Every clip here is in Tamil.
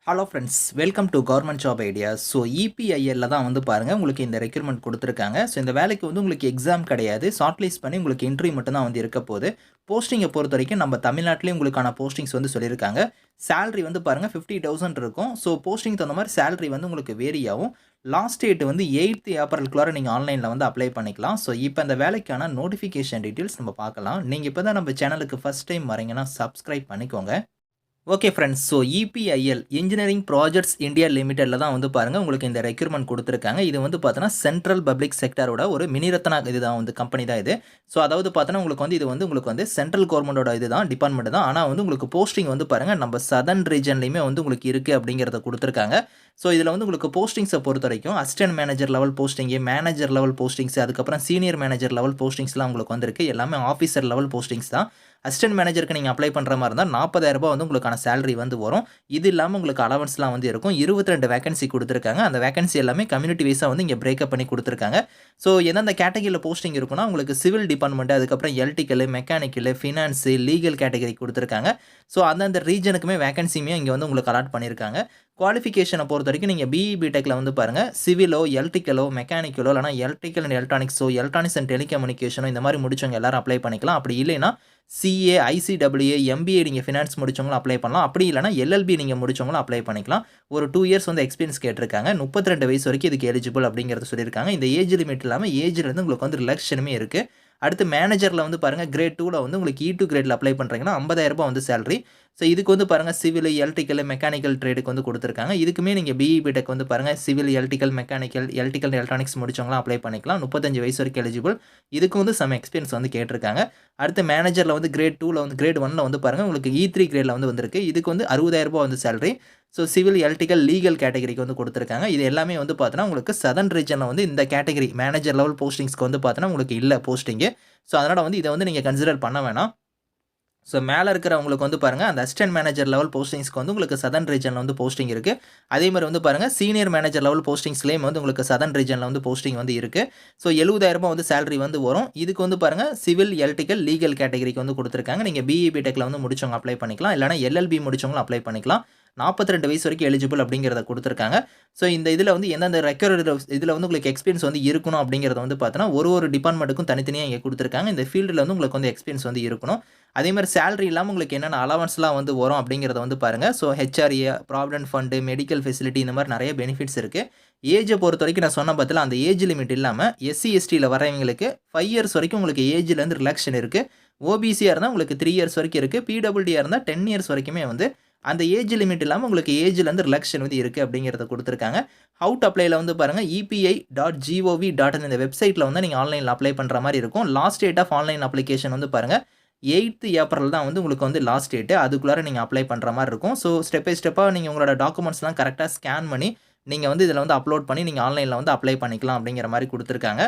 Hello friends, welcome to government job ideas. So இபிஐஎல்ல தான் வந்து பாருங்கள் உங்களுக்கு இந்த ரெக்ரூட்மெண்ட் கொடுத்துருக்காங்க. ஸோ இந்த வேலைக்கு வந்து உங்களுக்கு எக்ஸாம் கிடையாது. ஷார்ட் லிஸ்ட் பண்ணி உங்களுக்கு இன்டர்வியூ மட்டும் தான் வந்து இருக்க போகுது. போஸ்டிங்கை பொறுத்த வரைக்கும் நம்ம தமிழ்நாட்டிலே உங்களுக்கான போஸ்டிங்ஸ் வந்து சொல்லியிருக்காங்க. சேலரி வந்து பாருங்கள் 50,000 இருக்கும். ஸோ போஸ்டிங் தகுந்த மாதிரி சேலரி வந்து உங்களுக்கு வேரி ஆகும். லாஸ்ட் டேட் வந்து 8th ஏப்ரலுக்குள்ளார நீங்கள் ஆன்லைனில் வந்து அப்ளை பண்ணிக்கலாம். ஸோ இப்போ இந்த வேலைக்கான நோட்டிஃபிகேஷன் டீட்டெயில்ஸ் நம்ம பார்க்கலாம். நீங்கள் இப்போ தான் நம்ம சேனலுக்கு ஃபஸ்ட் டைம் வரீங்கன்னா சப்ஸ்கிரைப் பண்ணிக்கோங்க. Okay friends, so EPIL engineering projects India லிமிடெடில் தான் வந்து பாருங்கள் உங்களுக்கு இந்த ரெக்ரூட்மெண்ட் கொடுத்துருக்காங்க. இது வந்து பார்த்தோன்னா சென்ட்ரல் பப்ளிக் செக்டரோட ஒரு மினிரத்னா இதுதான் வந்து கம்பெனி தான் இது. ஸோ அதாவது பார்த்தோன்னா உங்களுக்கு வந்து சென்ட்ரல் கவர்மெண்டோட இது தான் டிபார்ட்மெண்ட் தான். ஆனால் வந்து உங்களுக்கு போஸ்டிங் வந்து பாருங்கள் நம்ம சதர்ன் ரீஜன்லையுமே வந்து உங்களுக்கு இருக்குது அப்படிங்கிறத கொடுத்துருக்காங்க. ஸோ இதில் வந்து உங்களுக்கு போஸ்டிங்ஸை பொறுத்த வரைக்கும் assistant manager level posting, manager level postings, அதுக்கப்புறம் சீனியர் மேனேஜர் லெவல் போஸ்டிங்ஸ்லாம் உங்களுக்கு வந்திருக்கு. எல்லாமே ஆஃபீஸர் லெவல் போஸ்டிங்ஸ் தான். அசிஸ்டன்ட் மேனேஜருக்கு நீங்கள் அப்ளை பண்ணுற மாதிரி இருந்தால் 40,000 வந்து உங்களுக்கான சேலரி வந்து வரும். இது இல்லாமல் உங்களுக்கு அலவன்ஸ்லாம் வந்து இருக்கும். 22 வேகன்சி கொடுத்துருக்காங்க. அந்த வேகன்சி எல்லாமே கம்யூனிட்டி வைஸாக வந்து இங்கே பிரேக்கப் பண்ணி கொடுத்துருக்காங்க. ஸோ எந்தெந்த கேட்டகரியில் போஸ்டிங் இருக்குன்னா உங்களுக்கு சிவில் டிபார்ட்மெண்ட், அதுக்கப்புறம் electrical, mechanical, finance, legal category கொடுத்துருக்காங்க. ஸோ அந்தந்த ரீஜனுக்குமே வேகன்சியுமே இங்கே வந்து உங்களுக்கு அலாட் பண்ணியிருக்காங்க. குவாலிஃபிகேஷனை பொறுத்த வரைக்கும் நீங்கள் பிஇ பிடெக்கில் வந்து பாருங்கள் சிவிலோ, எலக்ட்ரிக்கலோ, மெக்கானிக்கலோ, இல்லைனா எலக்ட்ரிக்கல் அண்ட் எலக்ட்ரானிக்ஸோ, எலக்ட்ரானிக்ஸ் அண்ட் டெலிகம்யூனிகேஷனோ இந்த மாதிரி முடிச்சவங்க எல்லாரும் அப்ளை பண்ணிக்கலாம். அப்படி இல்லைன்னா சிஏ, ஐசிடபிள்யூஏ, எம்பிஏ நீங்கள் ஃபினான்ஸ் முடிச்சவங்களும் அப்ளை பண்ணலாம். அப்படி இல்லைனா எல்எல்பி நீங்கள் முடிச்சவங்களும் அப்ளை பண்ணிக்கலாம். ஒரு 2 இயர்ஸ் வந்து எக்ஸ்பீரியன்ஸ் கேட்டிருக்காங்க. 32 வயசு வரைக்கும் இதுக்கு எலிஜிபிள் அப்படிங்கிறது சொல்லியிருக்காங்க. இந்த ஏஜ் லிமிட் இல்லாமல் ஏஜ்லேருந்து உங்களுக்கு வந்து ரிலாக்ஷனுமே இருக்குது. அடுத்து மேனேஜரில் வந்து பாருங்கள் கிரேட் 2ல வந்து உங்களுக்கு E2 கிரேடில் அப்ளை பண்ணுறீங்கன்னா 50,000 வந்து சேலரி. ஸோ இதுக்கு வந்து பாருங்கள் சிவில், எலக்ட்ரிக்கல், மெக்கானிக்கல் ட்ரேடுக்கு வந்து கொடுத்துருக்காங்க. இதுக்குமே நீங்கள் பிஇ பிடெக் வந்து பாருங்கள் civil, electrical, mechanical, electrical electronics முடிச்சவங்களாம் அப்ளை பண்ணிக்கலாம். 35 வயசு வரைக்கும் எலிஜிபிள். இதுக்கு வந்து சம் எக்ஸ்பீரியன்ஸ் வந்து கேட்டிருக்காங்க. அடுத்து மேனேஜரில் வந்து கிரேட் 2ல வந்து கிரேட் 1ல வந்து பாருங்கள் உங்களுக்கு E3 கிரேடில் வந்து வந்திருக்கு. இதுக்கு வந்து 60,000 வந்து salary. So civil, electrical, legal கேட்டகரிக்கு வந்து கொடுத்துருக்காங்க. இது எல்லாமே வந்து பார்த்தோன்னா உங்களுக்கு சதர்ன் ரீஜனில் வந்து இந்த கேட்டகரி மேனேஜர் லெவல் போஸ்டிங்ஸ்க்கு வந்து பார்த்தோன்னா உங்களுக்கு இல்லை போஸ்டிங்கு. ஸோ அதனால் வந்து இதை வந்து நீங்கள் கன்சிடர் பண்ண வேணாம். ஸோ மேலே இருக்கிறவங்களுக்கு வந்து பாருங்கள் அந்த அசிஸ்டன்ட் மேனேஜர் லெவல் போஸ்டிங்ஸ்க்கு வந்து உங்களுக்கு சதர்ன் ரீஜனில் வந்து போஸ்டிங் இருக்குது. அதே மாதிரி வந்து பாருங்கள் சீனியர் மேனேஜர் லெவல் போஸ்டிங்ஸ்லேயும் வந்து உங்களுக்கு சதர்ன் ரீஜனில் வந்து போஸ்டிங் வந்து இருக்குது. ஸோ 70,000 வந்து சேலரி வந்து வரும். இதுக்கு வந்து பாருங்கள் சிவில், எலக்ட்ரிக்கல், லீகல் கேட்டகரிக்கு வந்து கொடுத்துருக்காங்க. நீங்கள் பிஇ பிடெக்கில் வந்து முடிச்சவங்க அப்ளை பண்ணிக்கலாம். இல்லைனா எல்எல்பி முடிச்சவங்களும் அப்ளை பண்ணிக்கலாம். 42 வயசு வரைக்கும் எலிஜிபிள் அப்படிங்கிறத கொடுத்துருக்காங்க. ஸோ இந்த இதில் வந்து எந்தெந்த இதில் வந்து உங்களுக்கு எக்ஸ்பீரியன்ஸ் வந்து இருக்கணும் அப்படிங்கிறத வந்து பார்த்தோன்னா ஒரு டிபார்ட்மெண்ட்டுக்கும் தனித்தனியாக இங்கே கொடுத்துருக்காங்க. இந்த ஃபீல்டில் வந்து உங்களுக்கு வந்து எக்ஸ்பீரியன்ஸ் வந்து இருக்கணும். அதே மாதிரி சேலரி இல்லாமல் உங்களுக்கு என்னென்ன அலவன்ஸ்லாம் வந்து வரும் அப்படிங்கிறத வந்து பாருங்கள். So HRA, provident fund, medical facility இந்த மாதிரி நிறைய பெனிஃபிட்ஸ் இருக்குது. ஏஜை பொறுத்த வரைக்கும் நான் சொன்ன பார்த்தல அந்த ஏஜ் லிமிட் இல்லாமல் எஸ்சி எஸ்டியில் வரவங்களுக்கு 5 இயர்ஸ் வரைக்கும் உங்களுக்கு ஏஜ்லேருந்து ரிலாக்ஷன் இருக்குது. ஓபிசியாக இருந்தால் உங்களுக்கு 3 இயர்ஸ் வரைக்கும் இருக்குது. பிடபிள்யூடியாக இருந்தால் 10 இயர்ஸ் வரைக்குமே வந்து அந்த ஏஜ் லிமிட் இல்லாமல் உங்களுக்கு ஏஜ்லேருந்து ரிலாக்ஷன் வந்து இருக்குது அப்படிங்கிறத கொடுத்துருக்காங்க. ஹவு டு அப்ளைல வந்து பாருங்கள் epi.gov.in இந்த வெப்சைட்டில் வந்து நீங்கள் ஆன்லைனில் அப்ளை பண்ணுற மாதிரி இருக்கும். Last date of online application வந்து பாருங்கள் 8th ஏப்ரல் தான் வந்து உங்களுக்கு வந்து லாஸ்ட் டேட்டு. அதுக்குள்ளார நீங்கள் அப்ளை பண்ணுற மாதிரி இருக்கும். ஸோ ஸ்டெப் பை ஸ்டெப்பாக நீங்கள் உங்களோட டாக்குமெண்ட்ஸ்லாம் கரெக்டாக ஸ்கேன் பண்ணி நீங்கள் வந்து இதில் வந்து அப்லோட் பண்ணி நீங்கள் ஆன்லைனில் வந்து அப்ளை பண்ணிக்கலாம் அப்படிங்கிற மாதிரி கொடுத்துருக்காங்க.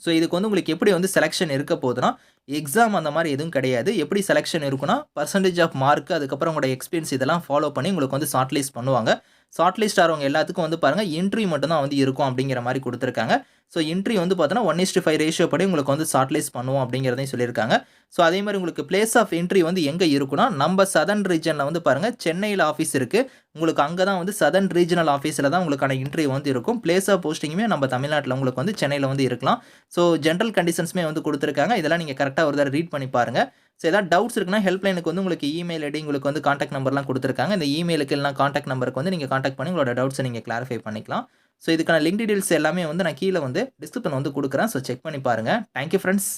ஸோ இதுக்கு வந்து உங்களுக்கு எப்படி வந்து செலெக்ஷன் இருக்க போகுதுன்னா எக்ஸாம் அந்த மாதிரி எதுவும் கிடையாது. எப்படி செலெக்ஷன் இருக்குன்னா பர்சன்டேஜ் ஆஃப் மார்க், அதுக்கப்புறம் உங்களோட எக்ஸ்பீரியன்ஸ் இதெல்லாம் ஃபாலோ பண்ணி உங்களுக்கு வந்து ஷார்ட் லிஸ்ட் பண்ணுவாங்க. ஷார்ட் லிஸ்ட் ஆகிறவங்க எல்லாத்துக்கும் வந்து பாருங்கள் இன்டர்வியூ மட்டும் தான் வந்து இருக்கும் அப்படிங்கிற மாதிரி கொடுத்துருக்காங்க. ஸோ இன்டர்வியூ வந்து பார்த்தோன்னா 1:5 ரேஷியோ படி உங்களுக்கு வந்து ஷார்ட் லிஸ்ட் பண்ணுவோம் அப்படிங்கிறதையும் சொல்லியிருக்காங்க. ஸோ அதே மாதிரி உங்களுக்கு பிளேஸ் ஆஃப் என்ட்ரி வந்து எங்கே இருக்குன்னா நம்ம சதர்ன் ரீஜனில் வந்து பாருங்கள் சென்னையில் ஆஃபீஸ் இருக்குது. உங்களுக்கு அங்கே தான் வந்து சதர்ன் ரீஜனல் ஆஃபீஸில் தான் உங்களுக்கான இன்டர்வியூ வந்து இருக்கும். பிளேஸ் ஆஃப் போஸ்டிங்குமே நம்ம தமிழ்நாட்டில் உங்களுக்கு வந்து சென்னையில் வந்து இருக்கலாம். ஸோ ஜென்ரல் கண்டிஷன்ஸுமே வந்து கொடுத்துருக்காங்க. இதெல்லாம் நீங்கள் கரெக்டாக ஒரு தடவை ரீட் பண்ணி பாருங்கள். ஸோ ஏதாவது டவுட்ஸ் இருக்குன்னா ஹெல்ப்லைனுக்கு வந்து உங்களுக்கு இமெயில் ஐடி உங்களுக்கு வந்து காண்டாக்ட் நம்பர்லாம் கொடுத்துருக்காங்க. இந்த இமெயிலுக்கு இல்லைனா காண்டாக்ட் நம்பருக்கு வந்து நீங்கள் காண்டாக்ட் பண்ணி உங்களோட டவுட்ஸை நீங்கள் கிளாரிஃபை பண்ணிக்கலாம். ஸோ இதுக்கான லிங்க் டீடைல்ஸ் எல்லாமே வந்து நான் கீழே வந்து டிஸ்கிரிப்ஷன் வந்து கொடுக்குறேன். ஸோ செக் பண்ணி பாருங்கள். Thank you friends.